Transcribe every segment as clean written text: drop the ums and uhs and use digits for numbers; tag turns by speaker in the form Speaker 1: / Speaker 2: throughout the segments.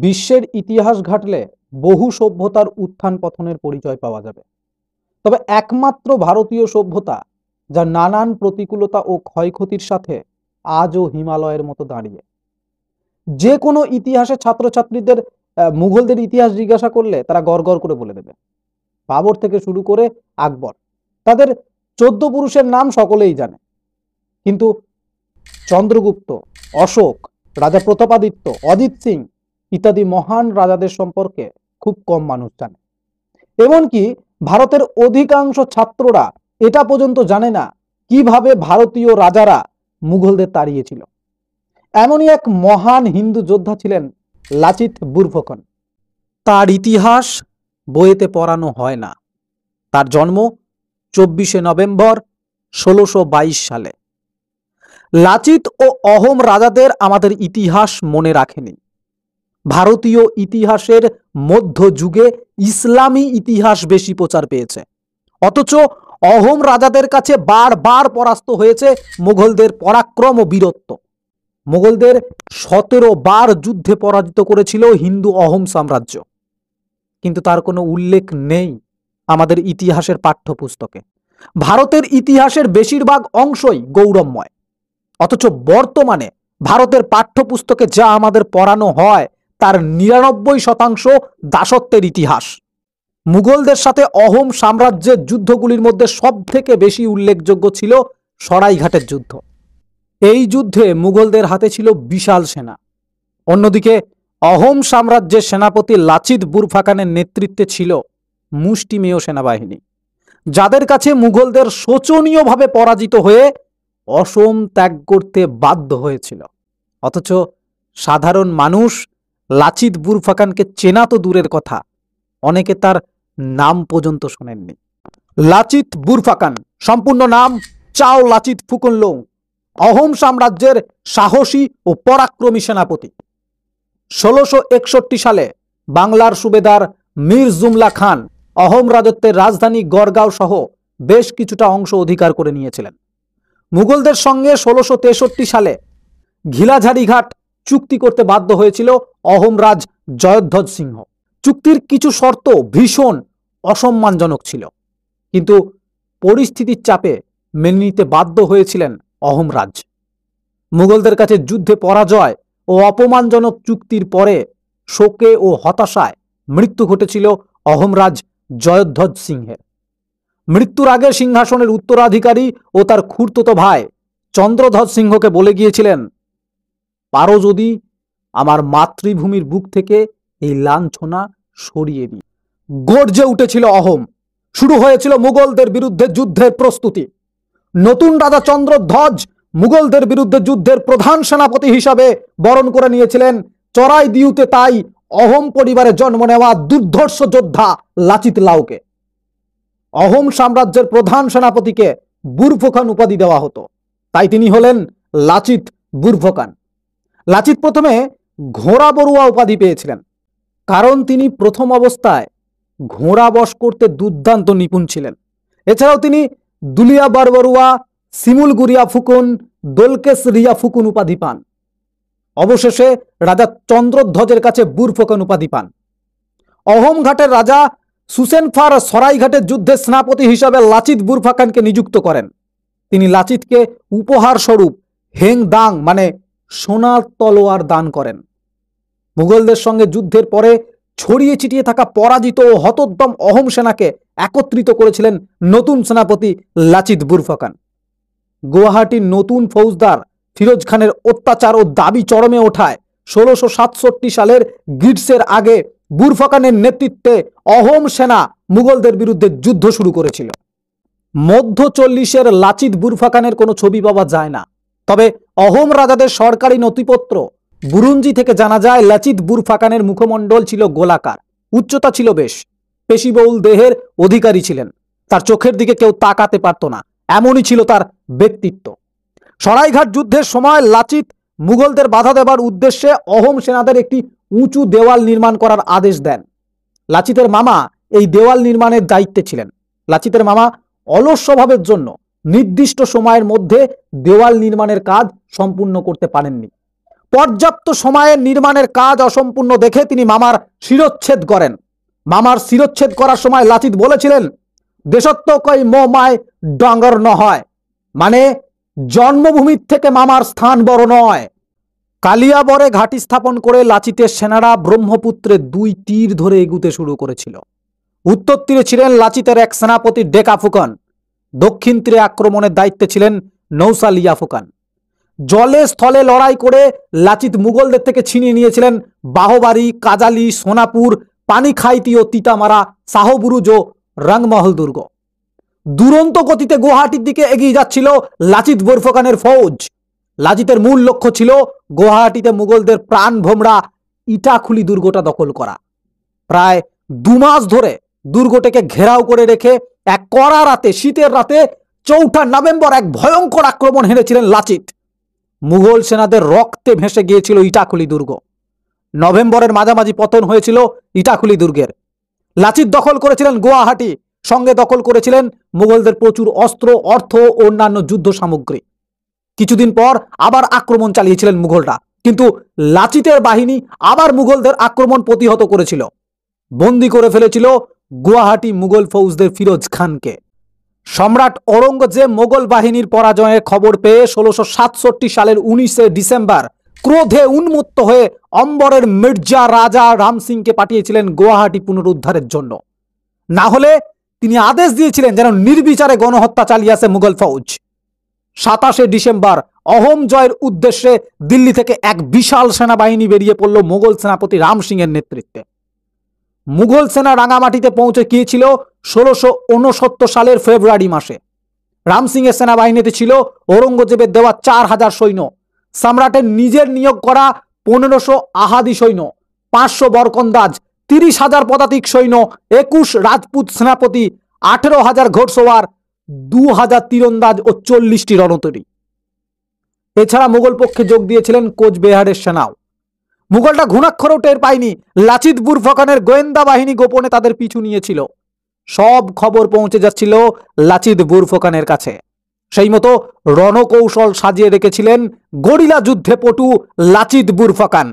Speaker 1: বিশ্বের ইতিহাস ঘাটলে বহু সভ্যতার উত্থান পতনের পরিচয় পাওয়া যাবে, তবে একমাত্র ভারতীয় সভ্যতা যা নানান প্রতিকূলতা ও ক্ষয়ক্ষতির সাথে আজও হিমালয়ের মতো দাঁড়িয়ে। যে কোনো ইতিহাসে ছাত্রছাত্রীদের মুঘলদের ইতিহাস জিজ্ঞাসা করলে তারা গড়গড় করে বলে দেবে। বাবর থেকে শুরু করে আকবর, তাদের 14 পুরুষের নাম সকলেই জানে, কিন্তু চন্দ্রগুপ্ত, অশোক, রাজা প্রতাপাদিত্য, অজিত সিং ইত্যাদি মহান রাজাদের সম্পর্কে খুব কম মানুষ জানে। এমনকি ভারতের অধিকাংশ ছাত্ররা এটা পর্যন্ত জানে না কিভাবে ভারতীয় রাজারা মুঘলদের তাড়িয়েছিল। এমনই এক মহান হিন্দু যোদ্ধা ছিলেন লাচিত বুরফুকন। তার ইতিহাস বইয়েতে পড়ানো হয় না। তার জন্ম 24শে নভেম্বর 1622 সালে। লাচিত ও অহোম রাজাদের আমাদের ইতিহাস মনে রাখেনি। ভারতীয় ইতিহাসের মধ্যযুগে ইসলামী ইতিহাস বেশি প্রচার পেয়েছে, অথচ অহোম রাজাদের কাছে বারবার পরাস্ত হয়েছে মুঘলদের পরাক্রম ও বীরত্ব। মুঘলদের 17 বার যুদ্ধে পরাজিত করেছিল হিন্দু অহোম সাম্রাজ্য, কিন্তু তার কোনো উল্লেখ নেই আমাদের ইতিহাসের পাঠ্যপুস্তকে। ভারতের ইতিহাসের বেশিরভাগ অংশই গৌরবময়, অথচ বর্তমানে ভারতের পাঠ্যপুস্তকে যা আমাদের পড়ানো হয় তার 99% দাসত্বের ইতিহাস। মুঘলদের সাথে অহোম সাম্রাজ্যের যুদ্ধগুলির মধ্যে সব থেকে বেশি উল্লেখযোগ্য ছিল সরাইঘাটের যুদ্ধ। এই যুদ্ধে মুঘলদের হাতে ছিল বিশাল সেনা। অন্যদিকে অহোম সাম্রাজ্যের সেনাপতি লাচিত বুরফুকনের নেতৃত্বে ছিল মুষ্টিমেয় সেনাবাহিনী, যাদের কাছে মুঘলদের শোচনীয়ভাবে পরাজিত হয়ে অসম ত্যাগ করতে বাধ্য হয়েছিল। অথচ সাধারণ মানুষ লাচিত বুরফুকনকে চেনা তো দূরের কথা, অনেকে তার নাম পর্যন্ত শোনেননি। লাচিত বুরফুকন, সম্পূর্ণ নাম চাও লাচিত ফুকনলোং, অহোম সাম্রাজ্যের সাহসী ও পরাক্রমী সেনাপতি। 1661 সালে বাংলার সুবেদার মীর জুমলা খান অহোম রাজত্বের রাজধানী গড়গাঁও সহ বেশ কিছুটা অংশ অধিকার করে নিয়েছিলেন। মুঘলদের সঙ্গে 1663 সালে ঘিলাঝাড়িঘাট চুক্তি করতে বাধ্য হয়েছিল অহোম রাজ জয়ধ্বজ সিংহ। চুক্তির কিছু শর্ত ভীষণ অসম্মানজনক ছিল, কিন্তু পরিস্থিতির চাপে মেনে নিতে বাধ্য হয়েছিলেন অহোম রাজ। মুঘলদের কাছে যুদ্ধে পরাজয় ও অপমানজনক চুক্তির পরে শোকে ও হতাশায় মৃত্যু ঘটেছিল অহোম রাজ জয়ধ্বজ সিংহের। মৃত্যুর আগে সিংহাসনের উত্তরাধিকারী ও তার খুড়তুতো ভাই চন্দ্রধ্বজ সিংহকে বলে গিয়েছিলেন, পারো যদি আমার মাতৃভূমির বুক থেকে এই লাঞ্ছনা সরিয়ে দিই। গর্জে উঠেছিল অহোম। শুরু হয়েছিল মুঘলদের বিরুদ্ধে যুদ্ধের প্রস্তুতি। নতুন রাজা চন্দ্রধ্বজ মুঘলদের বিরুদ্ধে যুদ্ধের প্রধান সেনাপতি হিসাবে বরণ করে নিয়েছিলেন চড়াইদিউতে তাই অহোম পরিবারে জন্ম নেওয়া দুর্ধর্ষ যোদ্ধা লাচিত লাউকে। অহোম সাম্রাজ্যের প্রধান সেনাপতিকে বুরফুকন উপাধি দেওয়া হতো, তাই তিনি হলেন লাচিত বুরফুকন। লাচিত প্রথমে ঘোড়া বড়ুয়া উপাধি পেয়েছিলেন, কারণ তিনি প্রথম অবস্থায় ঘোড়া বশ করতে দুর্দান্ত নিপুণ ছিলেন। এছাড়াও তিনি দুলিয়া বারবরুয়া, শিমুলগুরিয়া ফুকুন, দোলকেশ রিয়া ফুকুন উপাধি পান। অবশেষে রাজা চন্দ্রধ্বজের কাছে বুরফুকন উপাধি পান। অহোম ঘাটের রাজা সুসেনফার সরাইঘাটের যুদ্ধে সেনাপতি হিসাবে লাচিত বুরফুকনকে নিযুক্ত করেন। তিনি লাচিতকে উপহার স্বরূপ হেং দাং মানে সোনার তলোয়ার দান করেন। মুঘলদের সঙ্গে যুদ্ধের পরে ছড়িয়ে ছিটিয়ে থাকা পরাজিত ও হতোদ্যম অহোম সেনাকে একত্রিত করেছিলেন নতুন সেনাপতি লাচিত বুরফুকন। গুয়াহাটির নতুন ফৌজদার ফিরোজ খানের অত্যাচার ও দাবি চরমে ওঠায় 1667 সালের গ্রিডসের আগে বুরফুকনের নেতৃত্বে অহোম সেনা মুঘলদের বিরুদ্ধে যুদ্ধ শুরু করেছিল। মধ্য 40-এর লাচিত বুরফুকনের কোনো ছবি পাওয়া যায় না, তবে অহোম রাজাদের সরকারি নথিপত্র বুরুঞ্জি থেকে জানা যায় লাচিত বুরফুকনের মুখমণ্ডল ছিল গোলাকার, উচ্চতা ছিল বেশ, পেশিবহুল দেহের অধিকারী ছিলেন। তার চোখের দিকে কেউ তাকাতে পারত না, এমনই ছিল তার ব্যক্তিত্ব। সরাইঘাট যুদ্ধের সময় লাচিত মুঘলদের বাধা দেবার উদ্দেশ্যে অহোম সেনাদের একটি উঁচু দেওয়াল নির্মাণ করার আদেশ দেন। লাচিতের মামা এই দেওয়াল নির্মাণের দায়িত্বে ছিলেন। লাচিতের মামা অলস স্বভাবের জন্য নির্দিষ্ট সময়ের মধ্যে দেওয়াল নির্মাণের কাজ সম্পূর্ণ করতে পারেননি। পর্যাপ্ত সময়ে নির্মাণের কাজ অসম্পূর্ণ দেখে তিনি মামার শিরচ্ছেদ করেন। মামার শিরচ্ছেদ করার সময় লাচিত বলেছিলেন, দেশত্ব কই মোমায় ডাঙ্গর নহয়, মানে জন্মভূমির থেকে মামার স্থান বড় নয়। কালিয়াবরে ঘাঁটি স্থাপন করে লাচিতের সেনারা ব্রহ্মপুত্রে 2 তীর ধরে এগুতে শুরু করেছিল। উত্তর তীরে ছিলেন লাচিতের এক সেনাপতি ডেকা ফুকন, দক্ষিণ তীরে আক্রমণের দায়িত্বে ছিলেন নৌসালিয়া ফুকন। জলে স্থলে লড়াই করে লাচিত মুঘলদের থেকে ছিনিয়ে নিয়েছিলেন বাহবাড়ি, কাজালি, সোনাপুর, পানিখাইতি ও তিতামারা, শাহবুরুজ ও রংমহল দুর্গ। দুরন্ত গতিতে গুয়াহাটির দিকে এগিয়ে যাচ্ছিল লাচিত বোরফুকানের ফৌজ। লাচিতের মূল লক্ষ্য ছিল গুয়াহাটিতে মুঘলদের প্রাণ ভোমরা ইটাখুলি দুর্গটা দখল করা। প্রায় 2 মাস ধরে দুর্গটাকে ঘেরাও করে রেখে এক কড়া রাতে, শীতের রাতে 4 নভেম্বর এক ভয়ঙ্কর আক্রমণ হেনেছিলেন লাচিত। মুঘল সেনাদের রক্তে ভেসে গিয়েছিল ইটাখুলি দুর্গ। নভেম্বরের মাঝামাঝি পতন হয়েছিল ইটাখুলি দুর্গের। লাচিত দখল করেছিলেন গুয়াহাটি, সঙ্গে দখল করেছিলেন মুঘলদের প্রচুর অস্ত্র, অর্থ ও অন্যান্য যুদ্ধ সামগ্রী। কিছুদিন পর আবার আক্রমণ চালিয়েছিলেন মুঘলরা, কিন্তু লাচিতের বাহিনী আবার মুঘলদের আক্রমণ প্রতিহত করেছিল। বন্দী করে ফেলেছিল গুয়াহাটি মুঘল ফৌজদের ফিরোজ খানকে। সম্রাট ঔরঙ্গজেব মোগল বাহিনীর পরাজয়ের খবর পেয়ে 1667 সালের 19 ডিসেম্বর ক্রোধে উন্মত্ত হয়ে অম্বরের মির্জা রাজা রাম সিংকে পাঠিয়েছিলেন গুয়াহাটি পুনরুদ্ধারের জন্য। না হলে তিনি আদেশ দিয়েছিলেন যেন নির্বিচারে গণহত্যা চালিয়ে আসে মুঘল ফৌজ। 27 ডিসেম্বর অহোম জয়ের উদ্দেশ্যে দিল্লি থেকে এক বিশাল সেনাবাহিনী বেরিয়ে পড়ল মোগল সেনাপতি রাম সিং এর নেতৃত্বে। মুঘল সেনা রাঙামাটিতে পৌঁছে গিয়েছিল 1669 সালের ফেব্রুয়ারি মাসে। রাম সিং এর সেনাবাহিনীতে ছিল ঔরঙ্গজেবের দেওয়া 4000 সৈন্য, সম্রাটের নিজের নিয়োগ করা 1500 আহাদি সৈন্য, 500 বরকন্দাজ, 30,000 পদাতিক সৈন্য, 21 রাজপুত সেনাপতি, 18,000 ঘোড়সওয়ার, 2000 তীরন্দাজ ও 40টি রণতরী। এছাড়া মুঘল পক্ষে যোগ দিয়েছিলেন কোচবিহারের সেনাও। মুঘলটা ঘুণাক্ষরেও টের পায়নি লাচিত বুরফুকানের গোয়েন্দা বাহিনী গোপনে তাদের পিছু নিয়েছিল। সব খবর পৌঁছে যাচ্ছিল লাচিত বুরফুকানের কাছে। সেই মতো রণকৌশল সাজিয়ে রেখেছিলেন গরিলা যুদ্ধে পটু লাচিত বুরফুকান।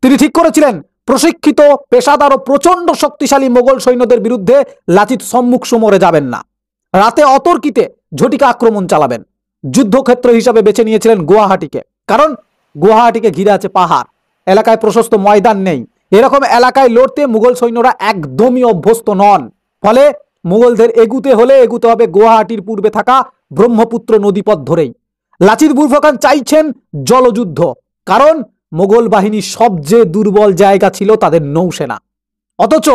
Speaker 1: তিনি ঠিক করেছিলেন প্রশিক্ষিত, পেশাদার ও প্রচন্ড শক্তিশালী মোগল সৈন্যদের বিরুদ্ধে লাচিত সম্মুখ সমরে যাবেন না। রাতে অতর্কিতে ঝটিকা আক্রমণ চালাবেন। যুদ্ধক্ষেত্র হিসাবে বেছে নিয়েছিলেন গুয়াহাটিকে, কারণ গুয়াহাটিকে ঘিরে আছে পাহাড়, এলাকায় প্রশস্ত ময়দান নেই। এরকম এলাকায় লড়তে মুঘল সৈন্যরা একদমই অভ্যস্ত নন। ফলে মুঘলদের এগুতে হলে এগুতে হবে গুয়াহাটির পূর্বে থাকা ব্রহ্মপুত্র নদীপথ ধরেই। লাচিত বুরফুকান চাইছেন জলযুদ্ধ, কারণ মোগল বাহিনীর সবচেয়ে দুর্বল জায়গা ছিল তাদের নৌসেনা। অথচ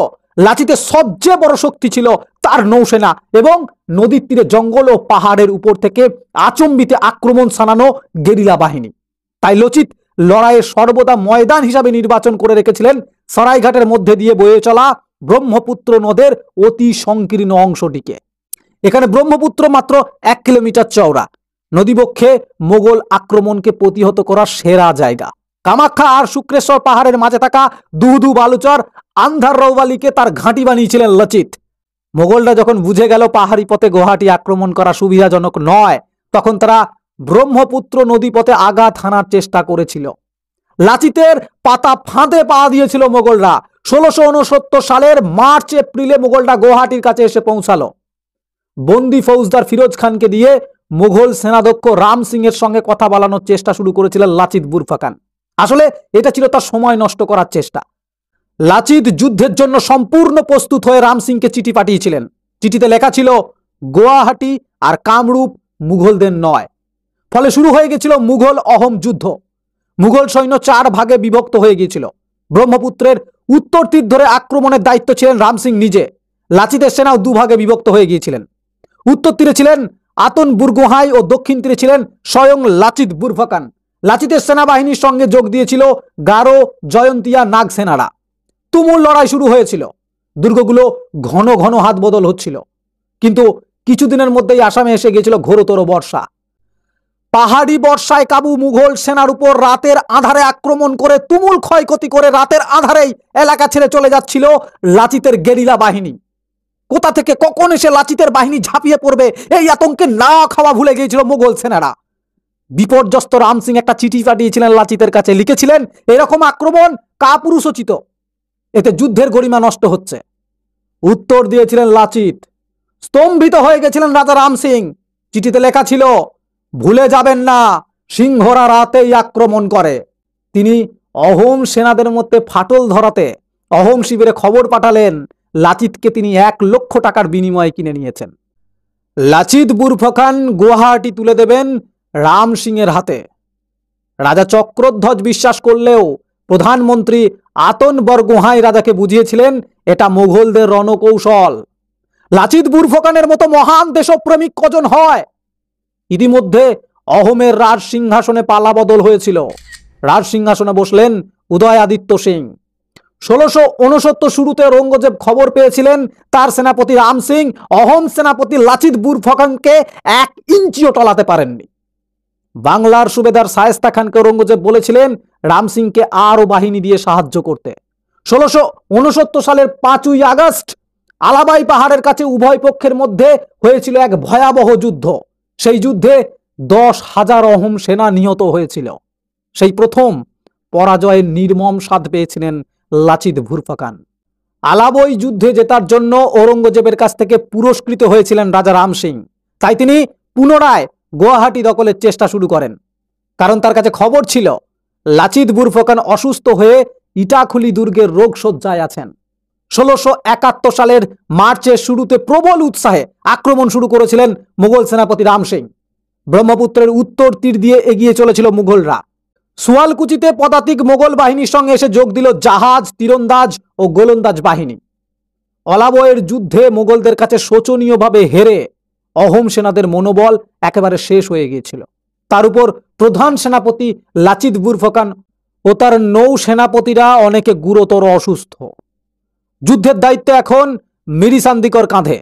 Speaker 1: লাচিতের সবচেয়ে বড় শক্তি ছিল তার নৌসেনা এবং নদীর তীরে জঙ্গল ও পাহাড়ের উপর থেকে আচম্বিতে আক্রমণ শানানো গেরিলা বাহিনী। তাই লাচিত লড়াইয়ের সর্বদা ময়দান হিসাবে নির্বাচন করে রেখেছিলেন সরাইঘাটের মধ্যে দিয়ে বয়ে চলা ব্রহ্মপুত্র নদের অতি সংকীর্ণ অংশটিকে। এখানে ব্রহ্মপুত্র মাত্র 1 কিলোমিটার চওড়া। নদীবক্ষে মোগল আক্রমণকে প্রতিহত করার সেরা জায়গা। কামাখ্যা আর শুক্রেশ্বর পাহাড়ের মাঝে থাকা দুহদু বালুচর আন্ধার রৌবালিকে তার ঘাঁটি বানিয়েছিলেন লাচিত। মোগলরা যখন বুঝে গেল পাহাড়ি পথে গুয়াহাটি আক্রমণ করা সুবিধাজনক নয়, তখন তারা ব্রহ্মপুত্র নদীপথে আঘাত হানার চেষ্টা করেছিল। লাচিতের পাতা ফাঁদে পা দিয়েছিল মোগলরা। 1669 সালের মার্চ এপ্রিলে মোগলরা গুয়াহাটির কাছে এসে পৌঁছালো। বন্দি ফৌজদার ফিরোজ খানকে দিয়ে মুঘল সেনাধ্যক্ষ রাম সিং এর সঙ্গে কথা বলানোর চেষ্টা শুরু করেছিলেন লাচিত বুরফুকান। আসলে এটা ছিল তার সময় নষ্ট করার চেষ্টা। লাচিত যুদ্ধের জন্য সম্পূর্ণ প্রস্তুত হয়ে রাম সিংকে চিঠি পাঠিয়েছিলেন। চিঠিতে লেখা ছিল গুয়াহাটি আর কামরূপ মুঘলদের নয়। ফলে শুরু হয়ে গেছিল মুঘল অহোম যুদ্ধ। মুঘল সৈন্য 4 ভাগে বিভক্ত হয়ে গিয়েছিল। ব্রহ্মপুত্রের উত্তর তীর ধরে আক্রমণের দায়িত্ব ছিলেন রাম সিং নিজে। লাচিতের সেনাও 2 ভাগে বিভক্ত হয়ে গিয়েছিলেন। উত্তর তীরে ছিলেন আতন বুরগোহাই ও দক্ষিণ তীরে ছিলেন স্বয়ং লাচিত বুরফুকান। লাচিতের সেনাবাহিনীর সঙ্গে যোগ দিয়েছিল গারো, জয়ন্তিয়া, নাগ সেনারা। তুমুল লড়াই শুরু হয়েছিল। দুর্গগুলো ঘন ঘন হাত বদল হচ্ছিল। কিন্তু কিছুদিনের মধ্যেই আসামে এসে গিয়েছিল ঘোরতর বর্ষা। পাহাড়ি বর্ষায় কাবু মুঘল সেনার উপর রাতের আধারে আক্রমণ করে তুমুল ক্ষয়ক্ষতি করে রাতের আধারেই এলাকা ছেড়ে চলে যাচ্ছিল লাচিতের গেরিলা বাহিনী। কোথা থেকে কখন এসে লাচিতের বাহিনী ঝাঁপিয়ে পড়বে এই আতঙ্কে না খাওয়া ভুলে গিয়েছিল মুঘল সেনারা। বিপর্যস্ত রাম সিং একটা চিঠি পাঠিয়েছিলেন লাচিতের কাছে, লিখেছিলেন এরকম আক্রমণ কাপুরুষোচিত, এতে যুদ্ধের গরিমা নষ্ট হচ্ছে। উত্তর দিয়েছিলেন লাচিত। স্তম্ভিত হয়ে গেছিলেন রাজা রাম সিং। চিঠিতে লেখা ছিল, ভুলে যাবেন না সিংহরা রাতেই আক্রমণ করে। তিনি অহোম সেনাদের মধ্যে ফাটল ধরাতে অহোম শিবিরে খবর পাঠালেন। লাচিতকে তিনি 1,00,000 টাকার বিনিময়ে কিনে নিয়েছেন। লাচিত বুরফখান গুয়াহাটি তুলে দেবেন রাম সিং এর হাতে। রাজা চক্রধ্বজ বিশ্বাস করলেও প্রধানমন্ত্রী আতন বরগোহাঁই রাজাকে বুঝিয়েছিলেন এটা মুঘলদের রণকৌশল। লাচিত বুরফখানের মতো মহান দেশপ্রেমিক কজন হয়? ইতিমধ্যে অহোমের রাজ সিংহাসনে পালা বদল হয়েছিল। রাজ সিংহাসনে বসলেন উদয়াদিত্য সিং। 1669 শুরুতে ঔরঙ্গজেব খবর পেয়েছিলেন তার সেনাপতি রাম সিং অহোম সেনাপতি লাচিত বুরফখানকে 1 ইঞ্চিও টলাতে পারেননি। বাংলার সুবেদার শায়েস্তা খানকে ঔরঙ্গজেব বলেছিলেন রাম সিংকে আরও বাহিনী দিয়ে সাহায্য করতে। 1669 সালের 5ই আগস্ট আলাবাই পাহাড়ের কাছে উভয় পক্ষের মধ্যে হয়েছিল এক ভয়াবহ যুদ্ধ। সেই যুদ্ধে 10,000 অহোম সেনা নিহত হয়েছিল। সেই প্রথম পরাজয়ের নির্মম স্বাদ পেয়েছিলেন লাচিত বুরফখান। আলাবই যুদ্ধে জেতার জন্য ঔরঙ্গজেবের কাছ থেকে পুরস্কৃত হয়েছিলেন রাজা রাম সিং। তাই তিনি পুনরায় গুয়াহাটি দখলের চেষ্টা শুরু করেন। কারণ তার কাছে খবর ছিল লাচিত বুরফখান অসুস্থ হয়ে ইটাখুলি দুর্গের রোগশয্যায় আছেন। 1671 সালের মার্চের শুরুতে প্রবল উৎসাহে আক্রমণ শুরু করেছিলেন মুঘল সেনাপতি রাম সিং। ব্রহ্মপুত্রের উত্তর তীর দিয়ে এগিয়ে চলেছিল মুঘলরা। সুয়ালকুচিতে পদাতিক মোগল বাহিনীর সঙ্গে এসে যোগ দিল জাহাজ, তীরন্দাজ ও গোলন্দাজ বাহিনী। অলাবয়ের যুদ্ধে মোগলদের কাছে শোচনীয়ভাবে হেরে অহোম সেনাদের মনোবল একেবারে শেষ হয়ে গিয়েছিল। তার উপর প্রধান সেনাপতি লাচিত বুরফখান ও তার নৌ সেনাপতিরা অনেকে গুরুতর অসুস্থ। যুদ্ধের দায়িত্ব এখন মিরি সান্দিকর কাঁধে।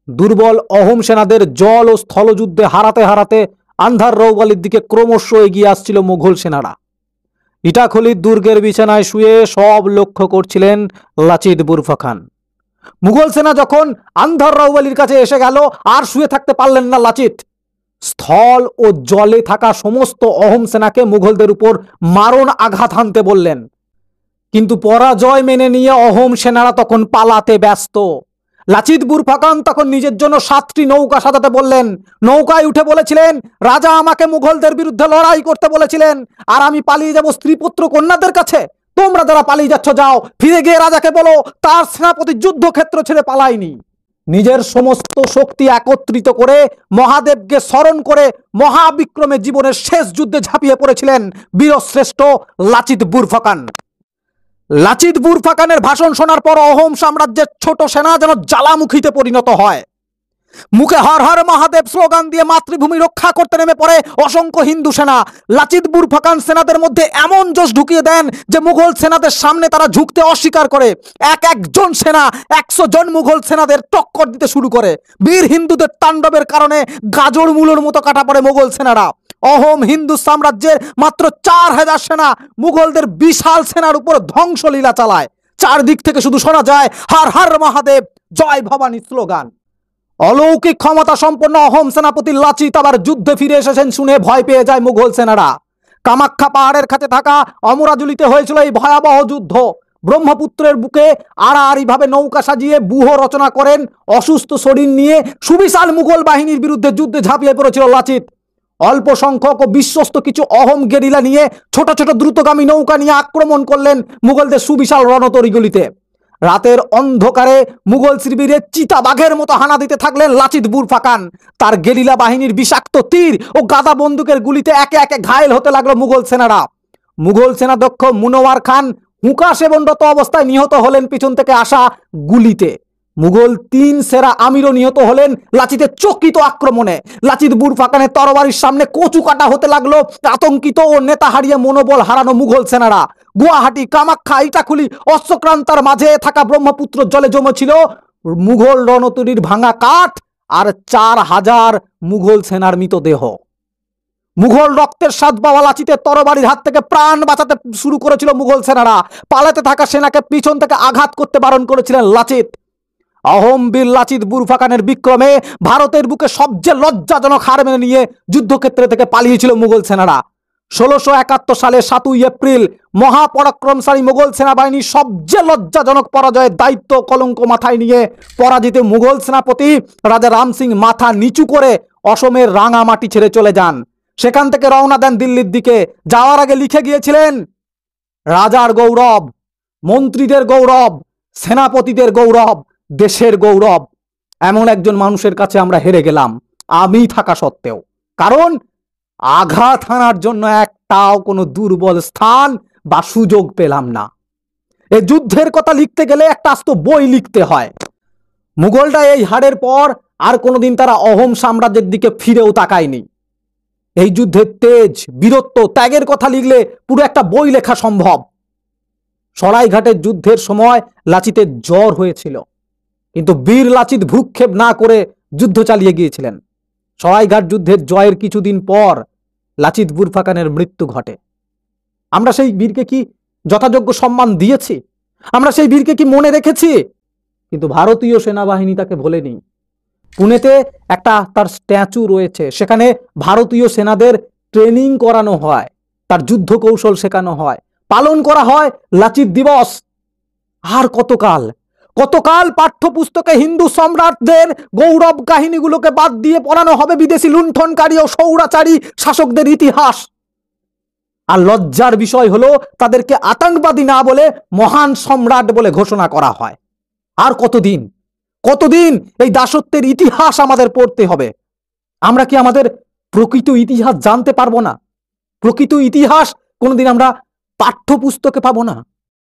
Speaker 1: দুর্বল অহোম সেনাদের জল ও স্থলযুদ্ধে হারাতে হারাতে আন্ধার রৌবালির দিকে ক্রমশ এগিয়ে আসছিল মুঘল সেনারা। ইটাখলির দুর্গের বিছানায় শুয়ে সব লক্ষ্য করছিলেন লাচিত বুরফখান। মুঘল সেনা যখন আন্ধার রৌবালির কাছে এসে গেল, আর শুয়ে থাকতে পারলেন না লাচিত। স্থল ও জলে থাকা সমস্ত অহোম সেনাকে মুঘলদের উপর মারণ আঘাত হানতে বললেন। কিন্তু পরাজয় মেনে নিয়ে অহোম সেনারা তখন পালাতে ব্যস্ত। লাচিত বুরফখান তখন নিজের জন্য 7টি নৌকা সাজাতে বললেন। নৌকায় উঠে বলেছিলেন, রাজা আমাকে মুঘলদের বিরুদ্ধে লড়াই করতে বলেছিলেন, আর আমি পালিয়ে যাব স্ত্রীপুত্র কন্যাদের কাছে। তোমরা যারা পালিয়ে যাচ্ছ যাও, ফিরে গিয়ে রাজাকে বলো তার সেনাপতি যুদ্ধক্ষেত্র ছেড়ে পালায়নি। নিজের সমস্ত শক্তি একত্রিত করে মহাদেবকে স্মরণ করে মহাবিক্রমে জীবনের শেষ যুদ্ধে ঝাঁপিয়ে পড়েছিলেন বীরশ্রেষ্ঠ লাচিত বুরফখান। লাচিত বুরফখানের ভাষণ শোনার পর অহোম সাম্রাজ্যের ছোট সেনা যেন জ্বালামুখীতে পরিণত হয়। মুখে হর হর মহাদেব স্লোগান দিয়ে মাতৃভূমি রক্ষা করতে নেমে পড়ে অসংখ্য হিন্দু সেনা। লাচিত বুরফখান সেনাদের মধ্যে এমন জোশ ঢুকিয়ে দেন যে মুঘল সেনাদের সামনে তারা ঝুঁকতে অস্বীকার করে। একজন সেনা 100 জন মুঘল সেনাদের টক্কর দিতে শুরু করে। বীর হিন্দুদের তাণ্ডবের কারণে গাজর মূলোর মতো কাটা পড়ে মুঘল সেনারা। অহোম হিন্দু সাম্রাজ্যের মাত্র 4000 সেনা মুঘলদের বিশাল সেনার উপর ধ্বংসলীলা চালায়। চারদিক থেকে শুধু শোনা যায় হর হর মহাদেব, জয় ভবানী স্লোগান। অলৌকিক ক্ষমতা সম্পন্ন অহোম সেনাপতি লাচিত আবার যুদ্ধে ফিরে এসেছেন শুনে ভয় পেয়ে যায় মুঘল সেনারা। কামাখ্যা পাহাড়ের কাছে থাকা অমরাজুলিতে হয়েছিল এই ভয়াবহ যুদ্ধ। ব্রহ্মপুত্রের বুকে আড়াআড়িভাবে নৌকা সাজিয়ে ব্যূহ রচনা করেন। অসুস্থ শরীর নিয়ে সুবিশাল মুঘল বাহিনীর বিরুদ্ধে যুদ্ধে ঝাঁপিয়ে পড়েছিল লাচিত। অল্প সংখ্যক ও বিশ্বস্ত কিছু অহোম গেরিলা নিয়ে ছোট ছোট দ্রুতগামী নৌকা নিয়ে আক্রমণ করলেন মুঘলদের সুবিশাল রণতরীগুলিতে। রাতের অন্ধকারে মুঘল শিবিরে চিতাবাঘের মতো হানা দিতে থাকলেন লাচিত বুরফখান। তার গেরিলা বাহিনীর বিষাক্ত তীর ও গাদা বন্দুকের গুলিতে একে একে ঘায়েল হতে লাগলো মুঘল সেনারা। মুঘল সেনাধ্যক্ষ মুনওয়ার খান হুঁকা সেবনরত অবস্থায় নিহত হলেন পিছন থেকে আসা গুলিতে। মুঘল 3 সেরা আমিরও নিহত হলেন লাচিতের চকিত আক্রমণে। লাচিত বুরফখানের তরবারির সামনে কচু কাটা হতে লাগলো আতঙ্কিত ও নেতা হারিয়ে মনোবল হারানো মুঘল সেনারা। গুয়াহাটি, কামাখ্যা, ইটাখুলি অশ্বক্রান্তার মাঝে থাকা ব্রহ্মপুত্র জলে জমেছিল মুঘল রণতরীর ভাঙা কাঠ আর 4000 মুঘল সেনার মৃতদেহ। মুঘল রক্তের স্বাদ পাওয়া লাচিতের তরবারির হাত থেকে প্রাণ বাঁচাতে শুরু করেছিল মুঘল সেনারা। পালাতে থাকা সেনাকে পিছন থেকে আঘাত করতে বারণ করেছিলেন লাচিত। অহোম বীর লাচিত বুরফাখানের বিক্রমে ভারতের বুকে সবচেয়ে লজ্জাজনক হার মেনে নিয়ে যুদ্ধক্ষেত্র থেকে পালিয়েছিল মুঘল সেনারা। 1671 সালে 7ই এপ্রিল মহাপরাক্রমশালী মুঘল সেনাবাহিনী সবচেয়ে লজ্জাজনক পরাজয়ের দায়িত্ব কলঙ্ক মাথায় নিয়ে পরাজিত মুঘল সেনাপতি রাজা রাম সিং মাথা নিচু করে অসমের রাঙামাটি ছেড়ে চলে যান। সেখান থেকে রওনা দেন দিল্লির দিকে। যাওয়ার আগে লিখে গিয়েছিলেন, রাজার গৌরব, মন্ত্রীদের গৌরব, সেনাপতিদের গৌরব, দেশের গৌরব। এমন একজন মানুষের কাছে আমরা হেরে গেলাম, আমি থাকা সত্ত্বেও। কারণ আঘাত হানার জন্য একটাও কোনো দুর্বল স্থান বা সুযোগ পেলাম না। এই যুদ্ধের কথা লিখতে গেলে একটা আস্ত বই লিখতে হয়। মুঘলরা এই হারের পর আর কোনোদিন তারা অহোম সাম্রাজ্যের দিকে ফিরেও তাকায়নি। এই যুদ্ধের তেজ, বীরত্ব, ত্যাগের কথা লিখলে পুরো একটা বই লেখা সম্ভব। সরাইঘাটের যুদ্ধের সময় লাচিতের জ্বর হয়েছিল, কিন্তু বীর লাচিত ভ্রুক্ষেপ না করে যুদ্ধ চালিয়ে গিয়েছিলেন। সরাইঘাট যুদ্ধের জয়ের কিছুদিন পর লাচিত বুরফাখানের মৃত্যু ঘটে। আমরা সেই বীরকে কি যথাযোগ্য সম্মান দিয়েছি? আমরা সেই বীরকে কি মনে রেখেছি? কিন্তু ভারতীয় সেনাবাহিনী তাকে ভোলেনি। পুনেতে একটা তার স্ট্যাচু রয়েছে, সেখানে ভারতীয় সেনাদের ট্রেনিং করানো হয়, তার যুদ্ধ কৌশল শেখানো হয়, পালন করা হয় লাচিত দিবস। আর কতকাল কতকাল পাঠ্যপুস্তকে হিন্দু সম্রাটদের গৌরব কাহিনীগুলোকে বাদ দিয়ে পড়ানো হবে বিদেশি লুণ্ঠনকারী ও সৌরাচারী শাসকদের ইতিহাস। আর লজ্জার বিষয় হলো তাদেরকে আতঙ্কবাদী না বলে মহান সম্রাট বলে ঘোষণা করা হয়। আর কতদিন কতদিন এই দাসত্বের ইতিহাস আমাদের পড়তে হবে? আমরা কি আমাদের প্রকৃত ইতিহাস জানতে পারবো না? প্রকৃত ইতিহাস কোনোদিন আমরা পাঠ্যপুস্তকে পাবো না?